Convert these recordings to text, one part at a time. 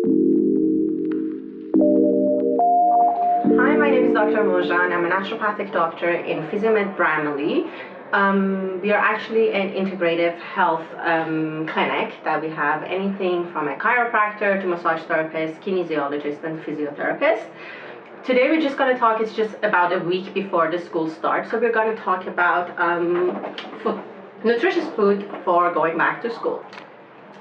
Hi, my name is Dr. Mojan. I'm a naturopathic doctor in Physiomed Bramalea. We are actually an integrative health clinic that we have anything from a chiropractor to massage therapist, kinesiologist, and physiotherapist. Today we're just going to talk, it's just about a week before the school starts, so we're going to talk about nutritious food for going back to school.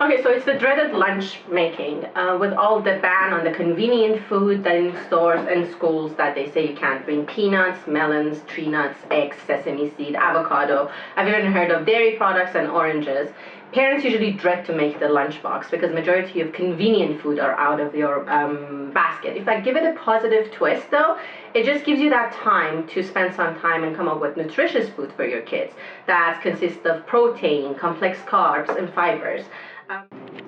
Okay, so it's the dreaded lunch making with all the ban on the convenient food in stores and schools that they say you can't bring peanuts, melons, tree nuts, eggs, sesame seed, avocado. I've even heard of dairy products and oranges. Parents usually dread to make the lunchbox because majority of convenient food are out of your basket. If I give it a positive twist though, it just gives you that time to spend some time and come up with nutritious food for your kids that consists of protein, complex carbs, and fibers.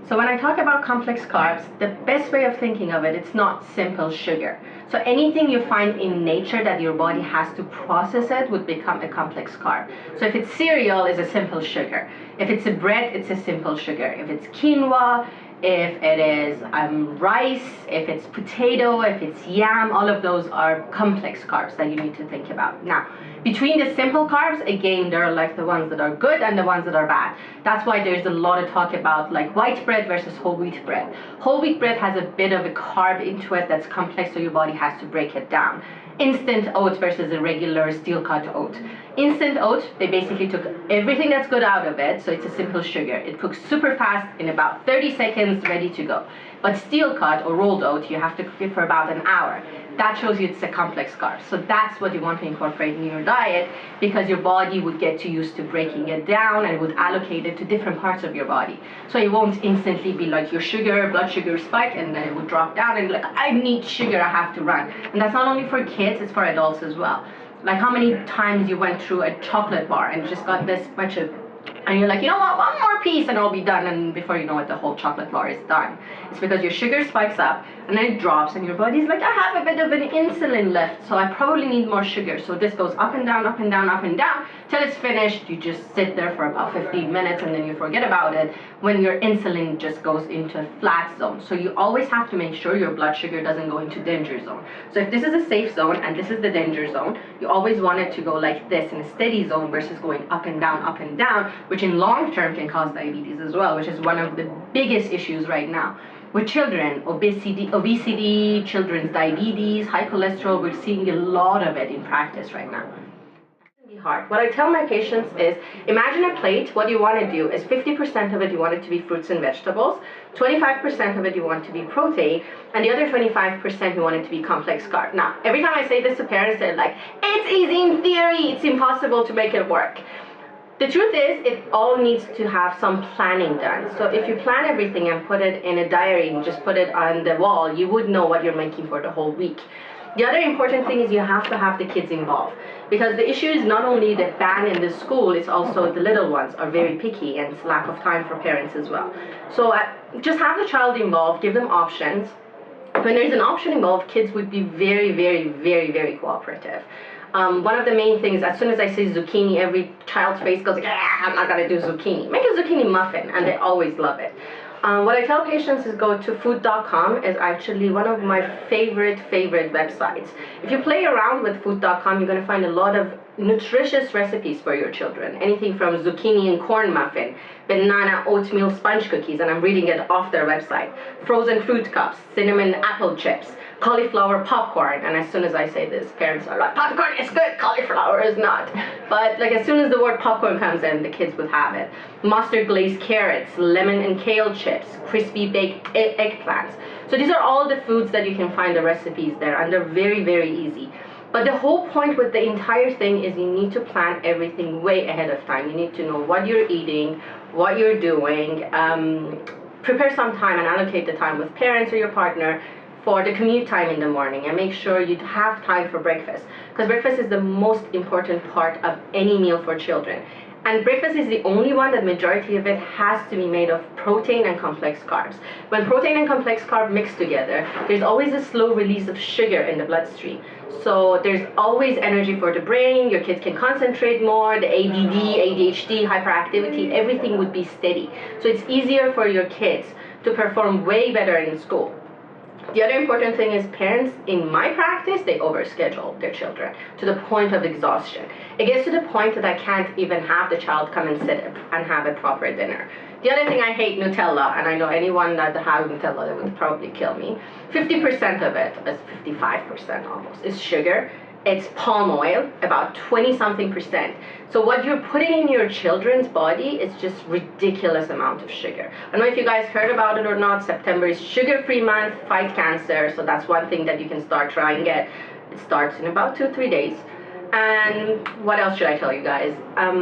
So when I talk about complex carbs, the best way of thinking of it, it's not simple sugar. So anything you find in nature that your body has to process it would become a complex carb. So if it's cereal, it's a simple sugar. If it's a bread, it's a simple sugar. If it's quinoa, if it is rice, if it's potato, if it's yam, all of those are complex carbs that you need to think about. Now, between the simple carbs, again, there are like the ones that are good and the ones that are bad. That's why there's a lot of talk about like white bread versus whole wheat bread. Whole wheat bread has a bit of a carb into it that's complex, so your body has to break it down. Instant oat versus a regular steel cut oat. Instant oat, they basically took everything that's good out of it, so it's a simple sugar. It cooks super fast, in about 30 seconds, ready to go. But steel cut or rolled oat, you have to cook it for about an hour. That shows you it's a complex carb. So that's what you want to incorporate in your diet, because your body would get used to breaking it down and would allocate it to different parts of your body. So it won't instantly be like your blood sugar spike, and then it would drop down and like, I need sugar, I have to run. And that's not only for kids, it's for adults as well. Like how many times you went through a chocolate bar and just got this much of, and you're like, you know what, one more piece and I'll be done, and before you know it, the whole chocolate bar is done. It's because your sugar spikes up and then it drops and your body's like, I have a bit of an insulin left, so I probably need more sugar. So this goes up and down, up and down, up and down, till it's finished. You just sit there for about 15 minutes and then you forget about it when your insulin just goes into a flat zone. So you always have to make sure your blood sugar doesn't go into danger zone. So if this is a safe zone and this is the danger zone, you always want it to go like this in a steady zone versus going up and down, which in long term can cause diabetes as well, which is one of the biggest issues right now. With children, obesity, children's diabetes, high cholesterol, we're seeing a lot of it in practice right now. Hard. What I tell my patients is, imagine a plate. What you want to do is 50% of it you want it to be fruits and vegetables, 25% of it you want to be protein, and the other 25% you want it to be complex carb. Now, every time I say this to parents, they're like, it's easy in theory, it's impossible to make it work. The truth is, it all needs to have some planning done. So if you plan everything and put it in a diary and just put it on the wall, you would know what you're making for the whole week. The other important thing is you have to have the kids involved, because the issue is not only the ban in the school, it's also the little ones are very picky and it's lack of time for parents as well. So just have the child involved, give them options. When there's an option involved, kids would be very, very, very, very cooperative. One of the main things, as soon as I say zucchini, every child's face goes, yeah, I'm not going to do zucchini. Make a zucchini muffin, and they always love it. What I tell patients is go to food.com. is actually one of my favorite websites. If you play around with food.com, you're going to find a lot of nutritious recipes for your children. Anything from zucchini and corn muffin, banana oatmeal sponge cookies, and I'm reading it off their website, frozen fruit cups, cinnamon apple chips, cauliflower popcorn. And as soon as I say this, parents are like, popcorn is good, cauliflower is not. But like as soon as the word popcorn comes in, the kids would have it. Mustard glazed carrots, lemon and kale chips, crispy baked eggplants. So these are all the foods that you can find the recipes there, and they're very, very easy. But the whole point with the entire thing is you need to plan everything way ahead of time. You need to know what you're eating, what you're doing, prepare some time and allocate the time with parents or your partner for the commute time in the morning, and make sure you have time for breakfast, because breakfast is the most important part of any meal for children. And breakfast is the only one that majority of it has to be made of protein and complex carbs. When protein and complex carb mix together, there's always a slow release of sugar in the bloodstream. So there's always energy for the brain, your kids can concentrate more, the ADD, ADHD, hyperactivity, everything would be steady. So it's easier for your kids to perform way better in school. The other important thing is parents, in my practice, they overschedule their children to the point of exhaustion. It gets to the point that I can't even have the child come and sit and have a proper dinner. The other thing, I hate Nutella, and I know anyone that has Nutella, that would probably kill me. 50% of it, is 55% almost, is sugar. It's palm oil, about 20-something%. So what you're putting in your children's body is just ridiculous amount of sugar. I don't know if you guys heard about it or not. September is sugar-free month, fight cancer. So that's one thing that you can start trying it. It starts in about 2-3 days. And what else should I tell you guys?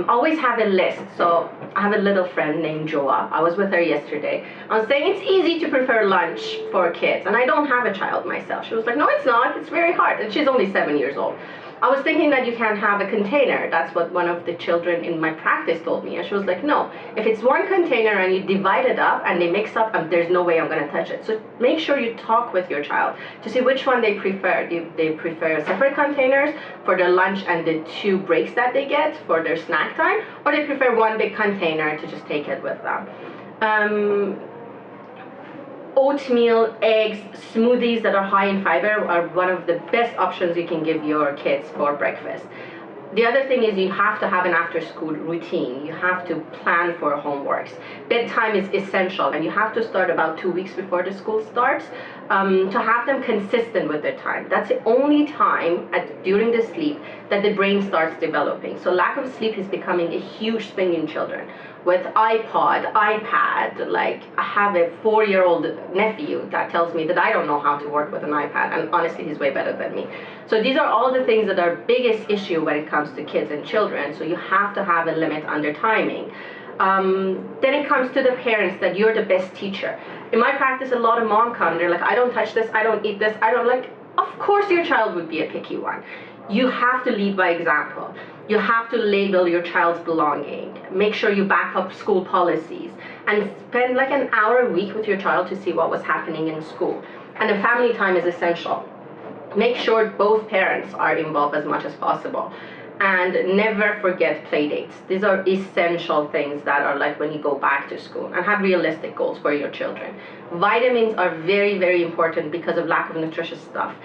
Always have a list. So I have a little friend named Joa. I was with her yesterday. I was saying it's easy to prepare lunch for kids, and I don't have a child myself. She was like, no, it's not. It's very hard. And she's only 7 years old. I was thinking that you can have a container. That's what one of the children in my practice told me. And she was like, no, if it's one container and you divide it up and they mix up, there's no way I'm going to touch it. So make sure you talk with your child to see which one they prefer. Do they prefer separate containers for their lunch and the 2 breaks that they get for their snack time, or they prefer one big container to just take it with them. Oatmeal, eggs, smoothies that are high in fiber are one of the best options you can give your kids for breakfast. The other thing is you have to have an after-school routine. You have to plan for homeworks. Bedtime is essential, and you have to start about 2 weeks before the school starts to have them consistent with their time. That's the only time during the sleep that the brain starts developing. So lack of sleep is becoming a huge thing in children. With iPod, iPad, like I have a 4-year-old nephew that tells me that I don't know how to work with an iPad, and honestly he's way better than me. So these are all the things that are biggest issue when it comes to kids and children, so you have to have a limit on their timing. Then it comes to the parents, that you're the best teacher. In my practice, a lot of moms come, they're like, I don't touch this, I don't eat this, I don't like, of course your child would be a picky one. You have to lead by example. You have to label your child's belonging. Make sure you back up school policies and spend like an hour a week with your child to see what was happening in school. And the family time is essential. Make sure both parents are involved as much as possible. And never forget play dates. These are essential things that are like when you go back to school, and have realistic goals for your children. Vitamins are very, very important because of lack of nutritious stuff,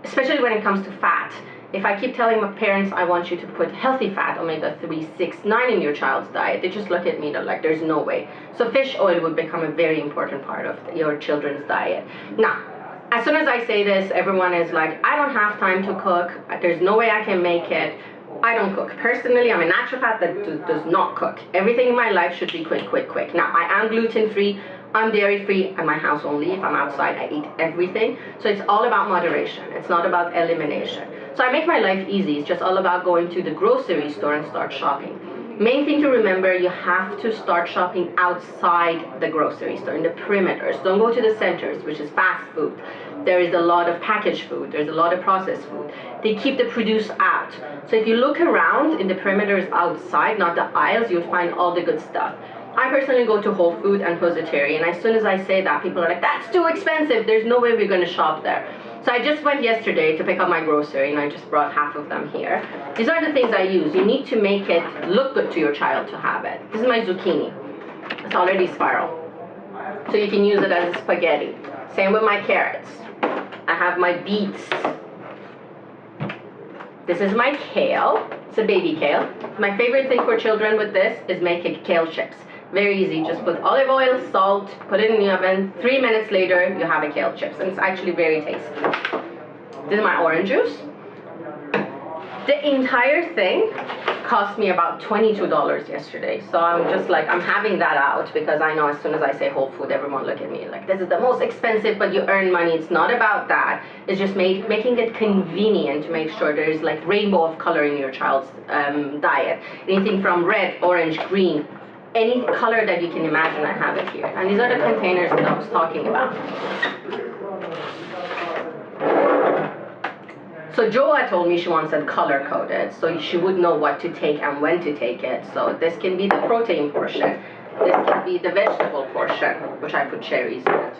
especially when it comes to fat. If I keep telling my parents I want you to put healthy fat, omega-3, 6, 9 in your child's diet, they just look at me and they're like, there's no way. So fish oil would become a very important part of your children's diet. Now, as soon as I say this, everyone is like, I don't have time to cook. There's no way I can make it. I don't cook. Personally, I'm a naturopath that does not cook. Everything in my life should be quick, quick, quick. Now, I am gluten-free. I'm dairy-free, and my house only. If I'm outside, I eat everything. So it's all about moderation. It's not about elimination. So I make my life easy. It's just all about going to the grocery store and start shopping. Main thing to remember, you have to start shopping outside the grocery store, in the perimeters. Don't go to the centers, which is fast food. There is a lot of packaged food. There's a lot of processed food. They keep the produce out. So if you look around in the perimeters outside, not the aisles, you'll find all the good stuff. I personally go to Whole Food and Physiomed, and as soon as I say that, people are like, that's too expensive. There's no way we're going to shop there. So I just went yesterday to pick up my grocery, and I just brought half of them here. These are the things I use. You need to make it look good to your child to have it. This is my zucchini. It's already spiral. So you can use it as spaghetti. Same with my carrots. I have my beets. This is my kale. It's a baby kale. My favorite thing for children with this is making kale chips. Very easy. Just put olive oil, salt, put it in the oven. 3 minutes later, you have a kale chips, and it's actually very tasty. This is my orange juice. The entire thing cost me about $22 yesterday. So I'm just like, I'm having that out because I know as soon as I say Whole Food, everyone look at me like, this is the most expensive, but you earn money. It's not about that. It's just making it convenient to make sure there's like rainbow of color in your child's diet. Anything from red, orange, green, any color that you can imagine, I have it here. And these are the containers that I was talking about. So Joa told me she wants it color-coded, so she would know what to take and when to take it. So this can be the protein portion. This can be the vegetable portion, which I put cherries in it.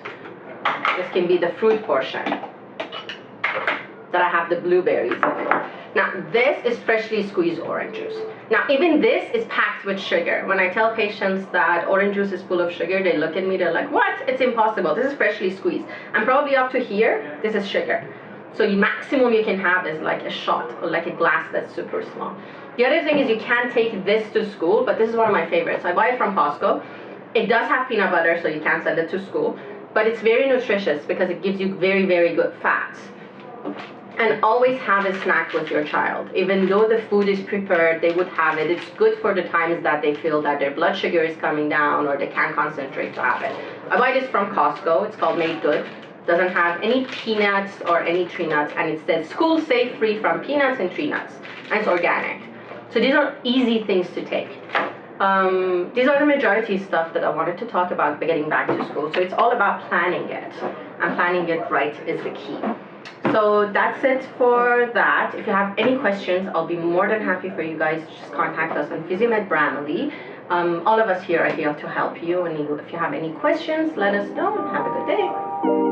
This can be the fruit portion, that I have the blueberries in it. Now, this is freshly squeezed orange juice. Now, even this is packed with sugar. When I tell patients that orange juice is full of sugar, they look at me, they're like, what? It's impossible. This is freshly squeezed. And probably up to here, this is sugar. So the maximum you can have is like a shot or like a glass that's super small. The other thing is you can take this to school, but this is one of my favorites. I buy it from Costco. It does have peanut butter, so you can send it to school, but it's very nutritious because it gives you very, very good fats. And always have a snack with your child. Even though the food is prepared, they would have it. It's good for the times that they feel that their blood sugar is coming down or they can't concentrate to have it. I buy this from Costco. It's called Made Good. Doesn't have any peanuts or any tree nuts, and it says school safe, free from peanuts and tree nuts, and it's organic. So these are easy things to take. These are the majority stuff that I wanted to talk about getting back to school. So it's all about planning it, and planning it right is the key. So that's it for that. If you have any questions, I'll be more than happy for you guys to just contact us on Physiomed Bramalea. All of us here are here to help you, and if you have any questions, let us know, and have a good day.